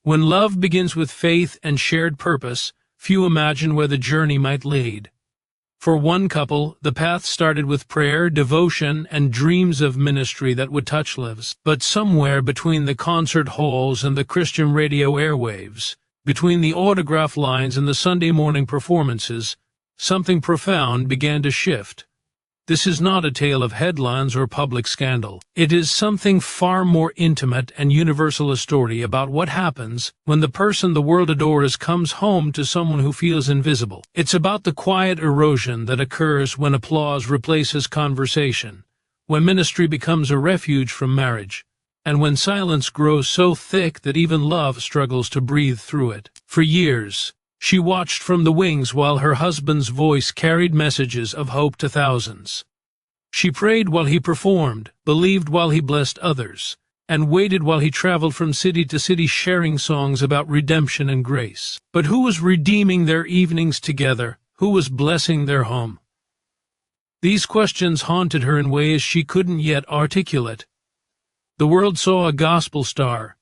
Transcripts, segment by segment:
When love begins with faith and shared purpose, few imagine where the journey might lead. For one couple, the path started with prayer, devotion, and dreams of ministry that would touch lives. But somewhere between the concert halls and the Christian radio airwaves, between the autograph lines and the Sunday morning performances, something profound began to shift. This is not a tale of headlines or public scandal. It is something far more intimate and universal, a story about what happens when the person the world adores comes home to someone who feels invisible. It's about the quiet erosion that occurs when applause replaces conversation, when ministry becomes a refuge from marriage, and when silence grows so thick that even love struggles to breathe through it. For years, she watched from the wings while her husband's voice carried messages of hope to thousands. She prayed while he performed, believed while he blessed others, and waited while he traveled from city to city sharing songs about redemption and grace. But who was redeeming their evenings together? Who was blessing their home? These questions haunted her in ways she couldn't yet articulate. The world saw a gospel star.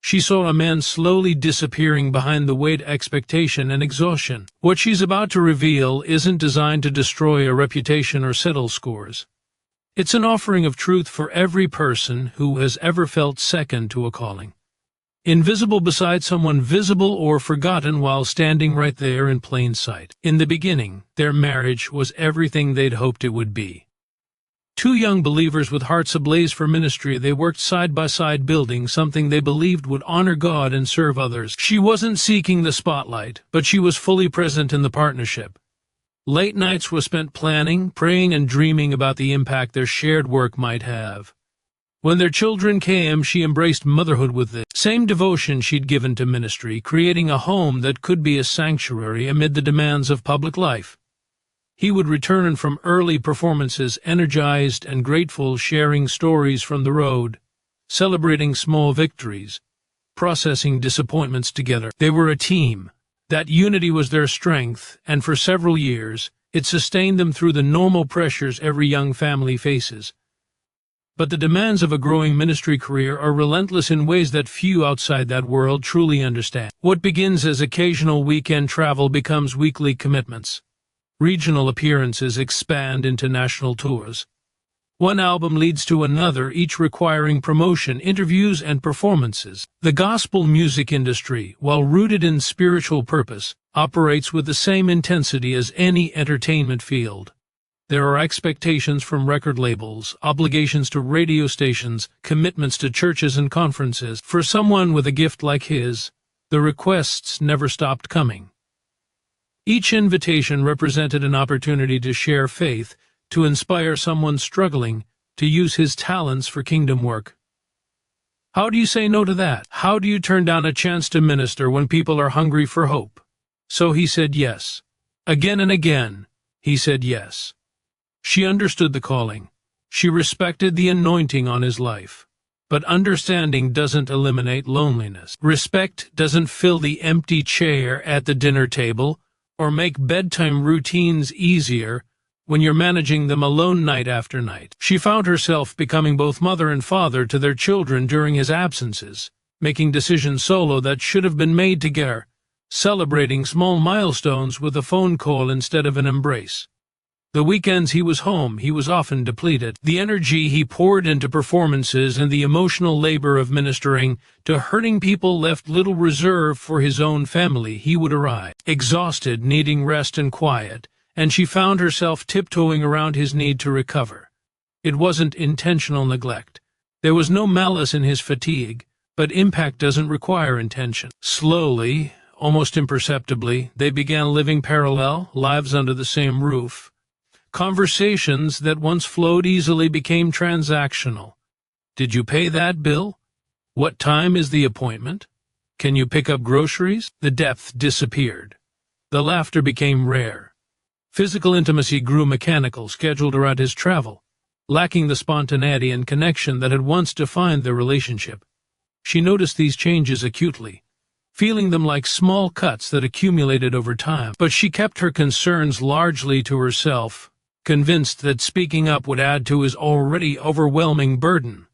She saw a man slowly disappearing behind the weight of expectation and exhaustion. What she's about to reveal isn't designed to destroy a reputation or settle scores. It's an offering of truth for every person who has ever felt second to a calling. Invisible beside someone visible or forgotten while standing right there in plain sight. In the beginning, their marriage was everything they'd hoped it would be. Two young believers with hearts ablaze for ministry, they worked side by side building something they believed would honor God and serve others. She wasn't seeking the spotlight, but she was fully present in the partnership. Late nights were spent planning, praying, and dreaming about the impact their shared work might have. When their children came, she embraced motherhood with the same devotion she'd given to ministry, creating a home that could be a sanctuary amid the demands of public life. He would return from early performances energized and grateful, sharing stories from the road, celebrating small victories, processing disappointments together. They were a team. That unity was their strength, and for several years, it sustained them through the normal pressures every young family faces. But the demands of a growing ministry career are relentless in ways that few outside that world truly understand. What begins as occasional weekend travel becomes weekly commitments. Regional appearances expand into national tours. One album leads to another, each requiring promotion, interviews, and performances. The gospel music industry, while rooted in spiritual purpose, operates with the same intensity as any entertainment field. There are expectations from record labels, obligations to radio stations, commitments to churches and conferences. For someone with a gift like his, the requests never stopped coming. Each invitation represented an opportunity to share faith, to inspire someone struggling, to use his talents for kingdom work. How do you say no to that? How do you turn down a chance to minister when people are hungry for hope? So he said yes. Again and again, he said yes. She understood the calling. She respected the anointing on his life. But understanding doesn't eliminate loneliness. Respect doesn't fill the empty chair at the dinner table, or make bedtime routines easier when you're managing them alone night after night. She found herself becoming both mother and father to their children during his absences, making decisions solo that should have been made together, celebrating small milestones with a phone call instead of an embrace. The weekends he was home, he was often depleted. The energy he poured into performances and the emotional labor of ministering to hurting people left little reserve for his own family. He would arrive, exhausted, needing rest and quiet, and she found herself tiptoeing around his need to recover. It wasn't intentional neglect. There was no malice in his fatigue, but impact doesn't require intention. Slowly, almost imperceptibly, they began living parallel lives under the same roof. Conversations that once flowed easily became transactional. Did you pay that bill? What time is the appointment? Can you pick up groceries? The depth disappeared. The laughter became rare. Physical intimacy grew mechanical, scheduled around his travel, lacking the spontaneity and connection that had once defined their relationship. She noticed these changes acutely, feeling them like small cuts that accumulated over time. But she kept her concerns largely to herself, convinced that speaking up would add to his already overwhelming burden.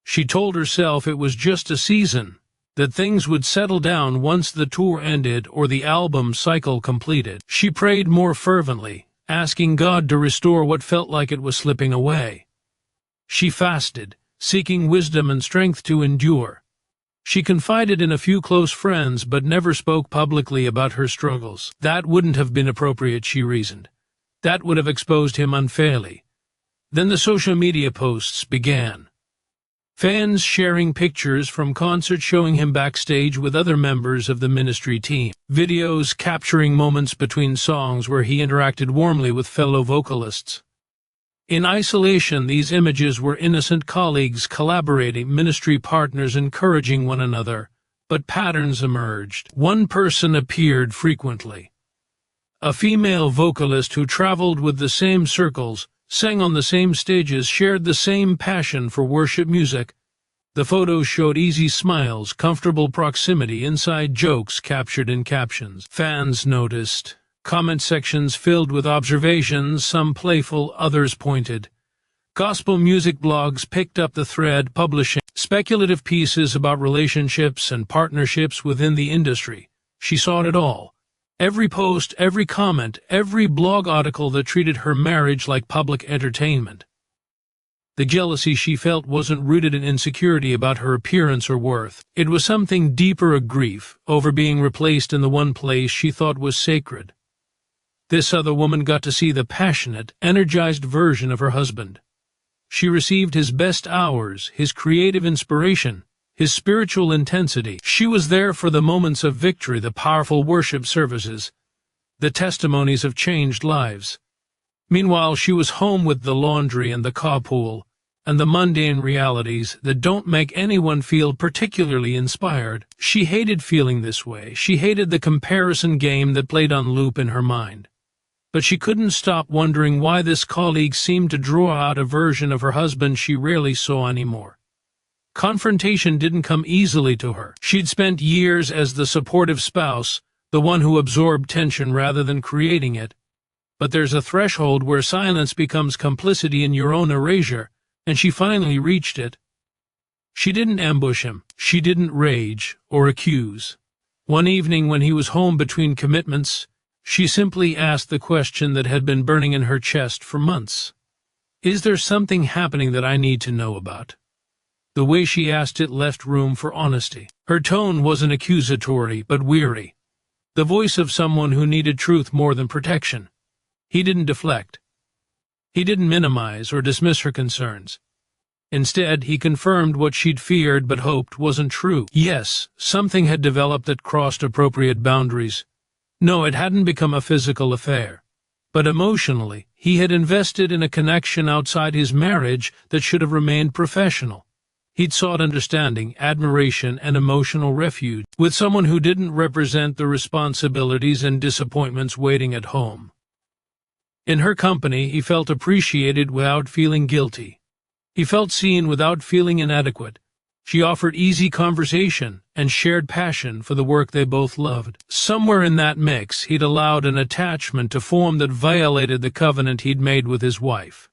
She told herself it was just a season, that things would settle down once the tour ended or the album cycle completed. She prayed more fervently, asking God to restore what felt like it was slipping away. She fasted, seeking wisdom and strength to endure. She confided in a few close friends but never spoke publicly about her struggles. That wouldn't have been appropriate, she reasoned. That would have exposed him unfairly. Then the social media posts began. Fans sharing pictures from concerts showing him backstage with other members of the ministry team. Videos capturing moments between songs where he interacted warmly with fellow vocalists. In isolation, these images were innocent colleagues collaborating, ministry partners encouraging one another. But patterns emerged. One person appeared frequently. A female vocalist who traveled with the same circles, sang on the same stages, shared the same passion for worship music. The photos showed easy smiles, comfortable proximity, inside jokes captured in captions. Fans noticed. Comment sections filled with observations, some playful, others pointed. Gospel music blogs picked up the thread, publishing speculative pieces about relationships and partnerships within the industry. She saw it all. Every post, every comment, every blog article that treated her marriage like public entertainment. The jealousy she felt wasn't rooted in insecurity about her appearance or worth. It was something deeper, a grief over being replaced in the one place she thought was sacred. This other woman got to see the passionate, energized version of her husband. She received his best hours, his creative inspiration, his spiritual intensity. She was there for the moments of victory, the powerful worship services, the testimonies of changed lives. Meanwhile, she was home with the laundry and the carpool, and the mundane realities that don't make anyone feel particularly inspired. She hated feeling this way. She hated the comparison game that played on loop in her mind. But she couldn't stop wondering why this colleague seemed to draw out a version of her husband she rarely saw anymore. Confrontation didn't come easily to her. She'd spent years as the supportive spouse, the one who absorbed tension rather than creating it. But there's a threshold where silence becomes complicity in your own erasure, and she finally reached it. She didn't ambush him. She didn't rage or accuse. One evening when he was home between commitments, she simply asked the question that had been burning in her chest for months. Is there something happening that I need to know about? The way she asked it left room for honesty. Her tone wasn't accusatory, but weary. The voice of someone who needed truth more than protection. He didn't deflect. He didn't minimize or dismiss her concerns. Instead, he confirmed what she'd feared but hoped wasn't true. Yes, something had developed that crossed appropriate boundaries. No, it hadn't become a physical affair. But emotionally, he had invested in a connection outside his marriage that should have remained professional. He'd sought understanding, admiration, and emotional refuge with someone who didn't represent the responsibilities and disappointments waiting at home. In her company, he felt appreciated without feeling guilty. He felt seen without feeling inadequate. She offered easy conversation and shared passion for the work they both loved. Somewhere in that mix, he'd allowed an attachment to form that violated the covenant he'd made with his wife.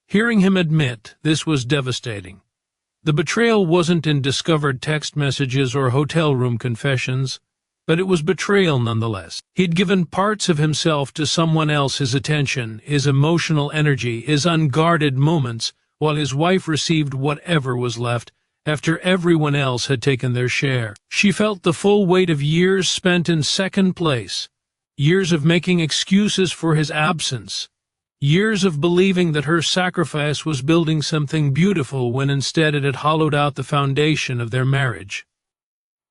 Hearing him admit this was devastating. The betrayal wasn't in discovered text messages or hotel room confessions, but it was betrayal nonetheless. He'd given parts of himself to someone else, his attention, his emotional energy, his unguarded moments, while his wife received whatever was left after everyone else had taken their share. She felt the full weight of years spent in second place, years of making excuses for his absence, years of believing that her sacrifice was building something beautiful when instead it had hollowed out the foundation of their marriage.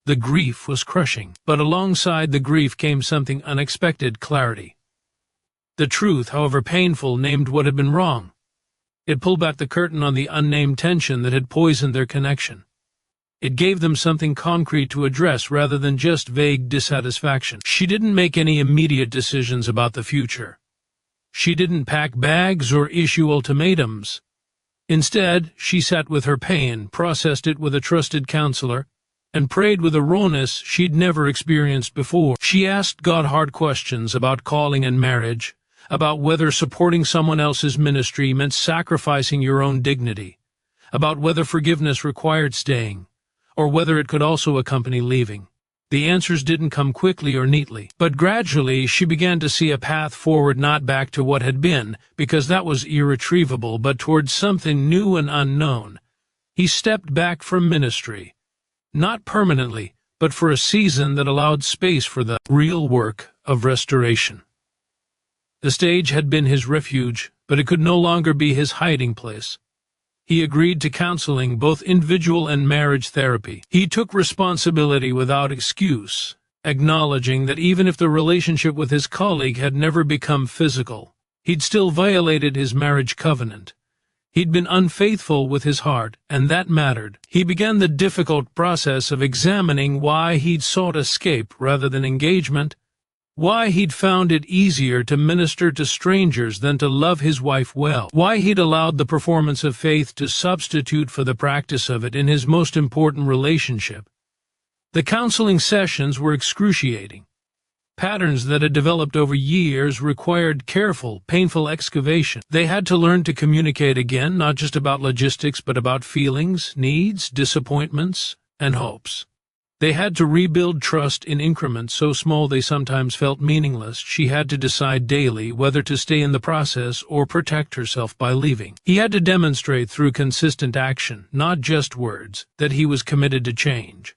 The grief was crushing, but alongside the grief came something unexpected: clarity. The truth, however painful, named what had been wrong. It pulled back the curtain on the unnamed tension that had poisoned their connection. It gave them something concrete to address rather than just vague dissatisfaction. She didn't make any immediate decisions about the future. She didn't pack bags or issue ultimatums. Instead, she sat with her pain, processed it with a trusted counselor, and prayed with a rawness she'd never experienced before. She asked God hard questions about calling and marriage, about whether supporting someone else's ministry meant sacrificing your own dignity, about whether forgiveness required staying, or whether it could also accompany leaving. The answers didn't come quickly or neatly, but gradually she began to see a path forward, not back to what had been, because that was irretrievable, but towards something new and unknown. He stepped back from ministry, not permanently, but for a season that allowed space for the real work of restoration. The stage had been his refuge, but it could no longer be his hiding place. He agreed to counseling, both individual and marriage therapy. He took responsibility without excuse, acknowledging that even if the relationship with his colleague had never become physical, he'd still violated his marriage covenant. He'd been unfaithful with his heart, and that mattered. He began the difficult process of examining why he'd sought escape rather than engagement, why he'd found it easier to minister to strangers than to love his wife well, why he'd allowed the performance of faith to substitute for the practice of it in his most important relationship. The counseling sessions were excruciating. Patterns that had developed over years required careful, painful excavation. They had to learn to communicate again, not just about logistics, but about feelings, needs, disappointments, and hopes. They had to rebuild trust in increments so small they sometimes felt meaningless. She had to decide daily whether to stay in the process or protect herself by leaving. He had to demonstrate through consistent action, not just words, that he was committed to change.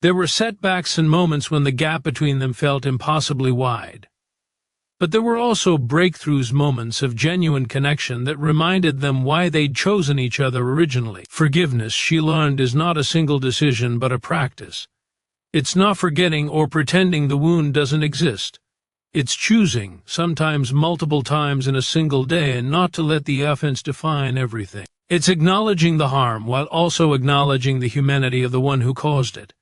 There were setbacks and moments when the gap between them felt impossibly wide. But there were also breakthroughs, moments of genuine connection that reminded them why they'd chosen each other originally. Forgiveness, she learned, is not a single decision but a practice. It's not forgetting or pretending the wound doesn't exist. It's choosing, sometimes multiple times in a single day, and not to let the offense define everything. It's acknowledging the harm while also acknowledging the humanity of the one who caused it.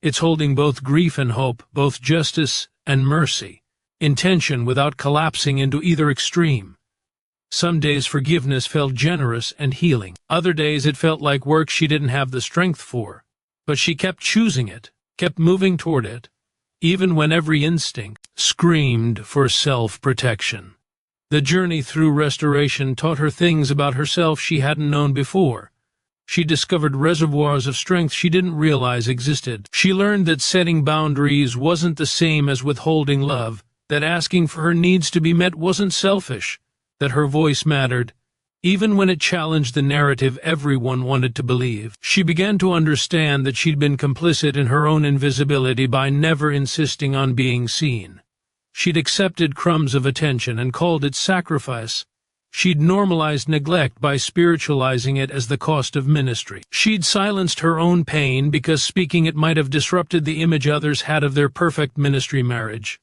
It's holding both grief and hope, both justice and mercy. Intention without collapsing into either extreme. Some days forgiveness felt generous and healing. Other days it felt like work she didn't have the strength for. But she kept choosing it, kept moving toward it, even when every instinct screamed for self-protection. The journey through restoration taught her things about herself she hadn't known before. She discovered reservoirs of strength she didn't realize existed. She learned that setting boundaries wasn't the same as withholding love, that asking for her needs to be met wasn't selfish, that her voice mattered, even when it challenged the narrative everyone wanted to believe. She began to understand that she'd been complicit in her own invisibility by never insisting on being seen. She'd accepted crumbs of attention and called it sacrifice. She'd normalized neglect by spiritualizing it as the cost of ministry. She'd silenced her own pain because speaking it might have disrupted the image others had of their perfect ministry marriage.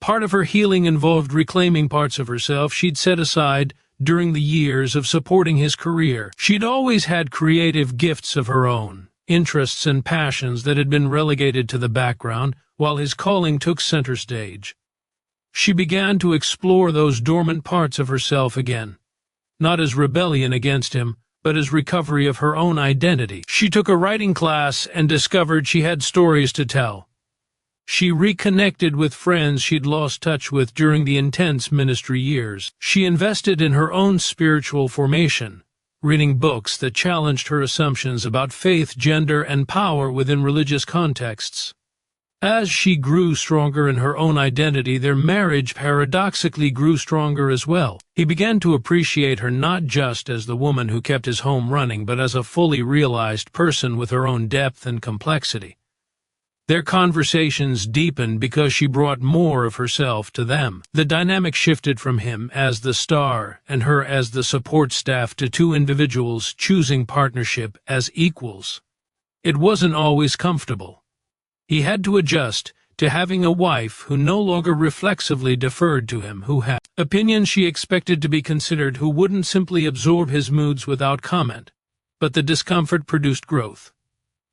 Part of her healing involved reclaiming parts of herself she'd set aside during the years of supporting his career. She'd always had creative gifts of her own, interests and passions that had been relegated to the background while his calling took center stage. She began to explore those dormant parts of herself again, not as rebellion against him, but as recovery of her own identity. She took a writing class and discovered she had stories to tell. She reconnected with friends she'd lost touch with during the intense ministry years. She invested in her own spiritual formation, reading books that challenged her assumptions about faith, gender, and power within religious contexts. As she grew stronger in her own identity, their marriage paradoxically grew stronger as well. He began to appreciate her not just as the woman who kept his home running, but as a fully realized person with her own depth and complexity. Their conversations deepened because she brought more of herself to them. The dynamic shifted from him as the star and her as the support staff to two individuals choosing partnership as equals. It wasn't always comfortable. He had to adjust to having a wife who no longer reflexively deferred to him, who had opinions she expected to be considered, who wouldn't simply absorb his moods without comment. But the discomfort produced growth.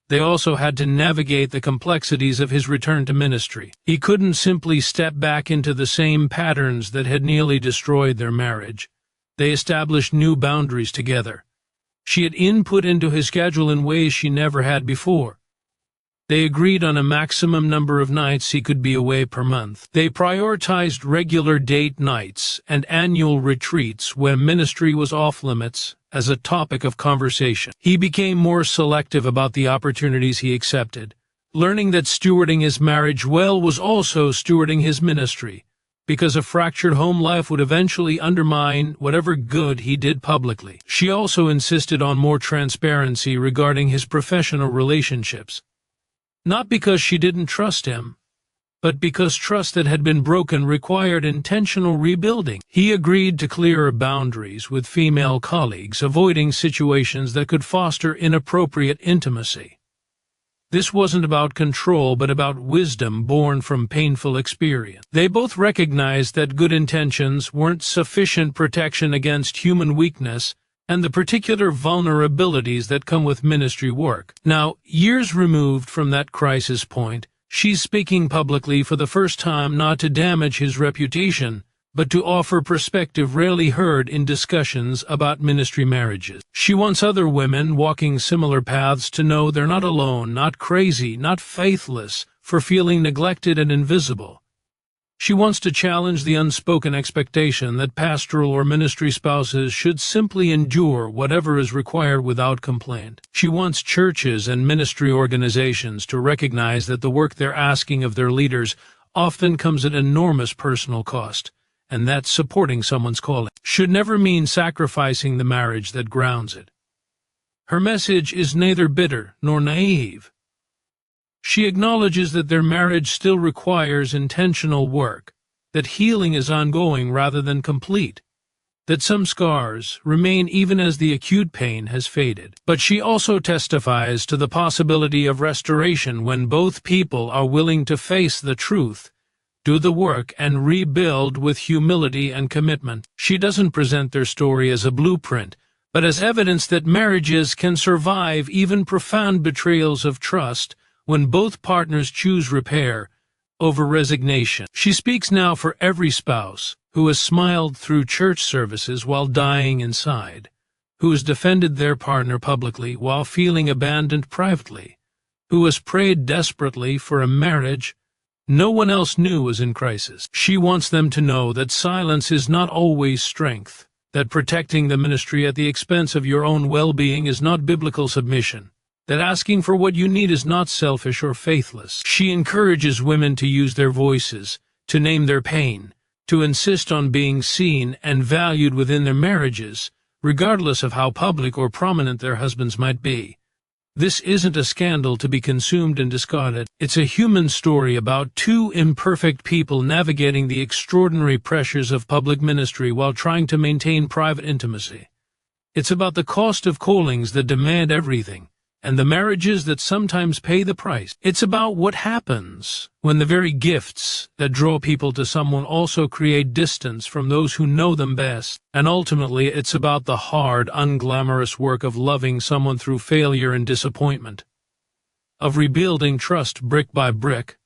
They also had to navigate the complexities of his return to ministry. He couldn't simply step back into the same patterns that had nearly destroyed their marriage. They established new boundaries together. She had input into his schedule in ways she never had before. They agreed on a maximum number of nights he could be away per month. They prioritized regular date nights and annual retreats when ministry was off-limits as a topic of conversation. He became more selective about the opportunities he accepted, learning that stewarding his marriage well was also stewarding his ministry, because a fractured home life would eventually undermine whatever good he did publicly. She also insisted on more transparency regarding his professional relationships. Not because she didn't trust him, but because trust that had been broken required intentional rebuilding. He agreed to clearer boundaries with female colleagues, avoiding situations that could foster inappropriate intimacy. This wasn't about control, but about wisdom born from painful experience. They both recognized that good intentions weren't sufficient protection against human weakness and the particular vulnerabilities that come with ministry work. Now, years removed from that crisis point, she's speaking publicly for the first time, not to damage his reputation, but to offer perspective rarely heard in discussions about ministry marriages. She wants other women walking similar paths to know they're not alone, not crazy, not faithless for feeling neglected and invisible. She wants to challenge the unspoken expectation that pastoral or ministry spouses should simply endure whatever is required without complaint. She wants churches and ministry organizations to recognize that the work they're asking of their leaders often comes at enormous personal cost, and that supporting someone's calling should never mean sacrificing the marriage that grounds it. Her message is neither bitter nor naive. She acknowledges that their marriage still requires intentional work, that healing is ongoing rather than complete, that some scars remain even as the acute pain has faded. But she also testifies to the possibility of restoration when both people are willing to face the truth, do the work, and rebuild with humility and commitment. She doesn't present their story as a blueprint, but as evidence that marriages can survive even profound betrayals of trust when both partners choose repair over resignation. She speaks now for every spouse who has smiled through church services while dying inside, who has defended their partner publicly while feeling abandoned privately, who has prayed desperately for a marriage no one else knew was in crisis. She wants them to know that silence is not always strength, that protecting the ministry at the expense of your own well-being is not biblical submission, that asking for what you need is not selfish or faithless. She encourages women to use their voices, to name their pain, to insist on being seen and valued within their marriages, regardless of how public or prominent their husbands might be. This isn't a scandal to be consumed and discarded. It's a human story about two imperfect people navigating the extraordinary pressures of public ministry while trying to maintain private intimacy. It's about the cost of callings that demand everything, and the marriages that sometimes pay the price. It's about what happens when the very gifts that draw people to someone also create distance from those who know them best. And ultimately, it's about the hard, unglamorous work of loving someone through failure and disappointment, of rebuilding trust brick by brick,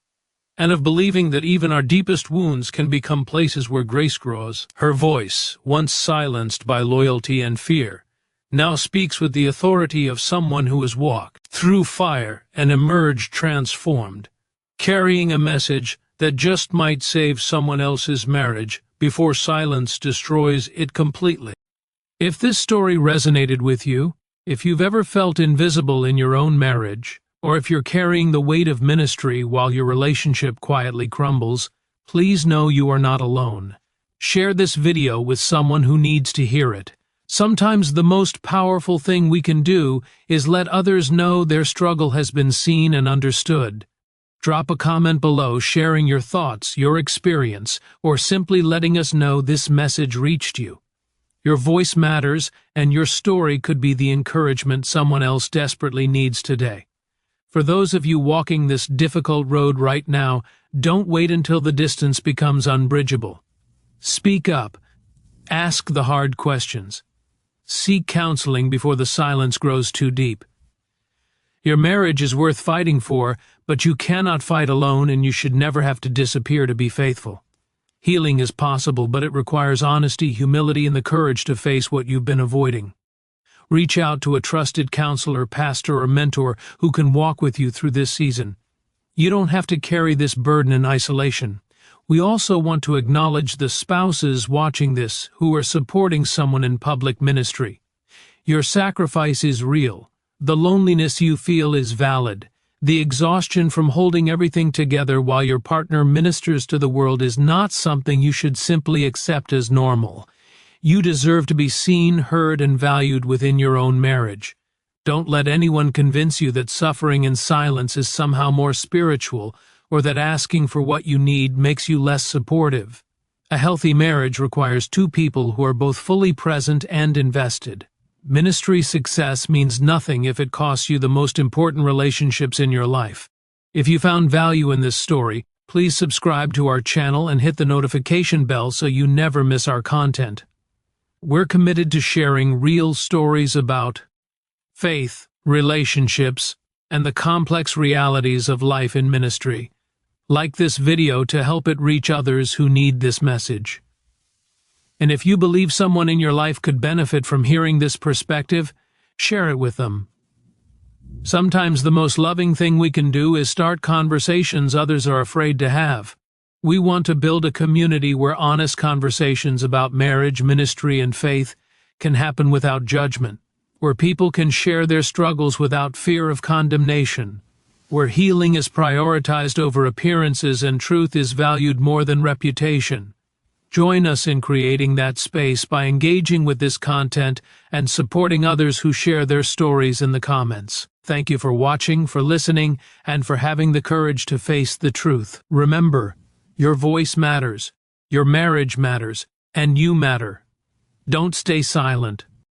and of believing that even our deepest wounds can become places where grace grows. Her voice, once silenced by loyalty and fear, now speaks with the authority of someone who has walked through fire and emerged transformed, carrying a message that just might save someone else's marriage before silence destroys it completely. If this story resonated with you, if you've ever felt invisible in your own marriage, or if you're carrying the weight of ministry while your relationship quietly crumbles, please know you are not alone. Share this video with someone who needs to hear it. Sometimes the most powerful thing we can do is let others know their struggle has been seen and understood. Drop a comment below sharing your thoughts, your experience, or simply letting us know this message reached you. Your voice matters, and your story could be the encouragement someone else desperately needs today. For those of you walking this difficult road right now, don't wait until the distance becomes unbridgeable. Speak up. Ask the hard questions. Seek counseling before the silence grows too deep. Your marriage is worth fighting for, but you cannot fight alone, and you should never have to disappear to be faithful. Healing is possible, but it requires honesty, humility, and the courage to face what you've been avoiding. Reach out to a trusted counselor, pastor, or mentor who can walk with you through this season. You don't have to carry this burden in isolation. We also want to acknowledge the spouses watching this who are supporting someone in public ministry. Your sacrifice is real. The loneliness you feel is valid. The exhaustion from holding everything together while your partner ministers to the world is not something you should simply accept as normal. You deserve to be seen, heard, and valued within your own marriage. Don't let anyone convince you that suffering in silence is somehow more spiritual, or that asking for what you need makes you less supportive. A healthy marriage requires two people who are both fully present and invested. Ministry success means nothing if it costs you the most important relationships in your life. If you found value in this story, please subscribe to our channel and hit the notification bell so you never miss our content. We're committed to sharing real stories about faith, relationships, and the complex realities of life in ministry. Like this video to help it reach others who need this message. And if you believe someone in your life could benefit from hearing this perspective, share it with them. Sometimes the most loving thing we can do is start conversations others are afraid to have. We want to build a community where honest conversations about marriage, ministry, and faith can happen without judgment, where people can share their struggles without fear of condemnation, where healing is prioritized over appearances and truth is valued more than reputation. Join us in creating that space by engaging with this content and supporting others who share their stories in the comments. Thank you for watching, for listening, and for having the courage to face the truth. Remember, your voice matters, your marriage matters, and you matter. Don't stay silent.